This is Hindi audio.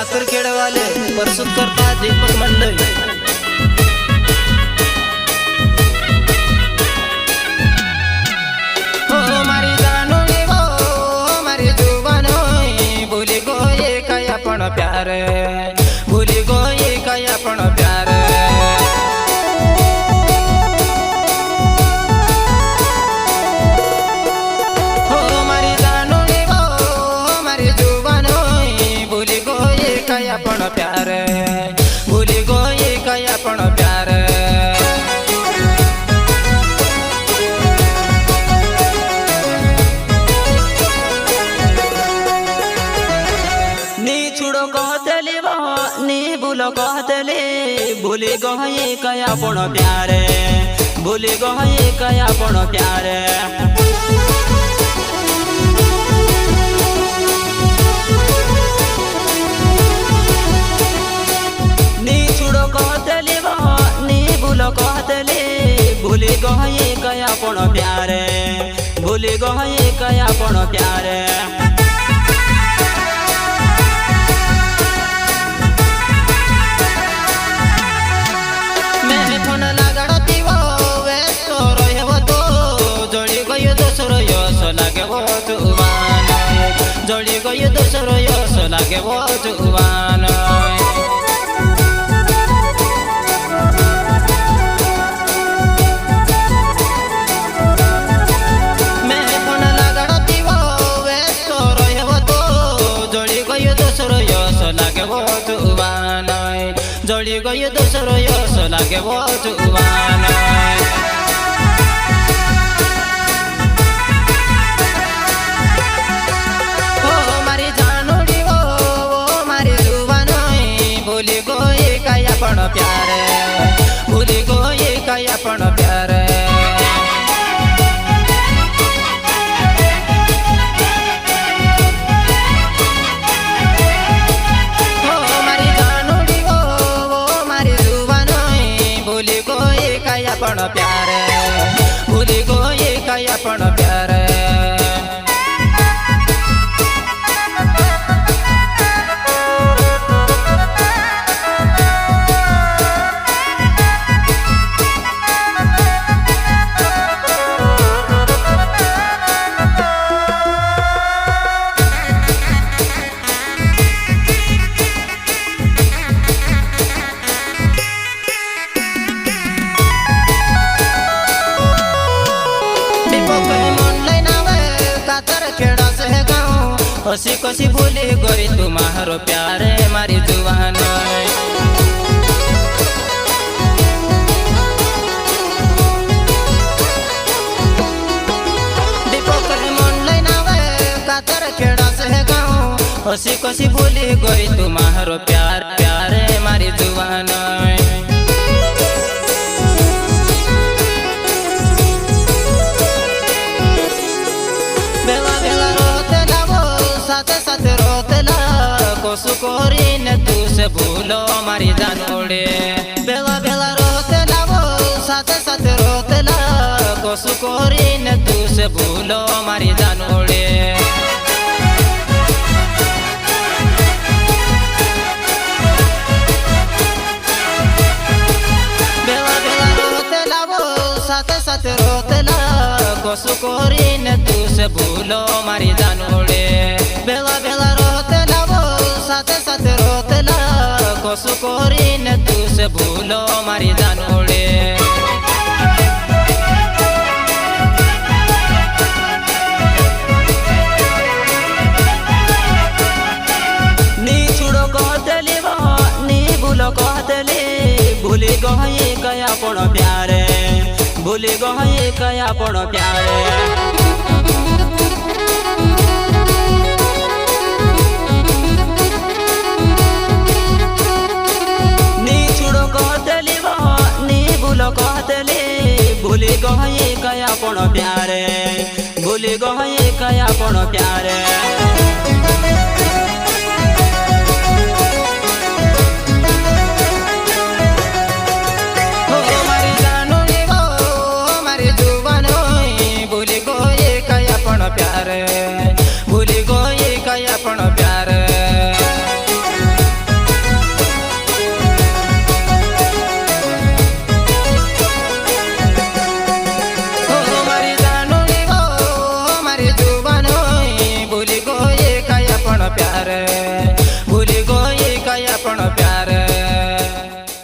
साखरखेड वाले प्रस्तुत करता दीपक मंडई। हो मारी जानोड़ी वो मारी जुबानो भूली गए काय आपण प्यार, भूली गए काय आपण प्यार। आपण प्यार भूली गए काय आपण प्यार। नी छुड़ो कहतली वो नी भूलो कहतली भूली गए काय आपण प्यार, भूली गए काय आपण प्यार। भूली गए काय आपण प्यार, भूली गए काय आपण प्यार। मैं फोन लगाड़ती वो व्यस्त रहो तो जोड़ी गयो दोसरो यस लागे वो जुबान, जोड़ी गयो दोसरो यस लागे वो जुबान। जोड़ी गयो दोसरो यस लागे वो जुबान। हो मारी जानोड़ी वो मारी जुबान भूली गए काय आपण प्यार, भूली गए काय आपण प्यार। आपण प्यार भूली गए काय आपण प्यार। हसी कसी भूली गई तुम्हारो प्यार मारी जुबान। दीपक मंडई नावे कातर खेड़ा से गाँव हसी कसी भूली गई तुम्हारो प्यार, प्यार मारी जुबान। कोसु कोरीन तू से भूलो मारी जानोड़े, बेला बेला रोते लावो साथे साथे रोते ला। कोसु कोरीन तू से भूलो मारी जानोड़े। बेला बेला रोते लावो साथे साथे रोते ला। कोसु कोरीन तू से भूलो मारी जानोड़े, बेला बेला रोते लावो साथे साथे रोते ला। कोसु कोरीन तू से भूलो मारी जानोड़े। नी छुड़ो कहतली वो नी भूलो कहतली भूली गए काय आपण प्यार, भूली गए काय आपण प्यार। भूली गए काय आपण प्यार, भूली गए काय आपण प्यार। हो मारी जानोड़ी वो मारी जुबान भूली गए काय आपण प्यार।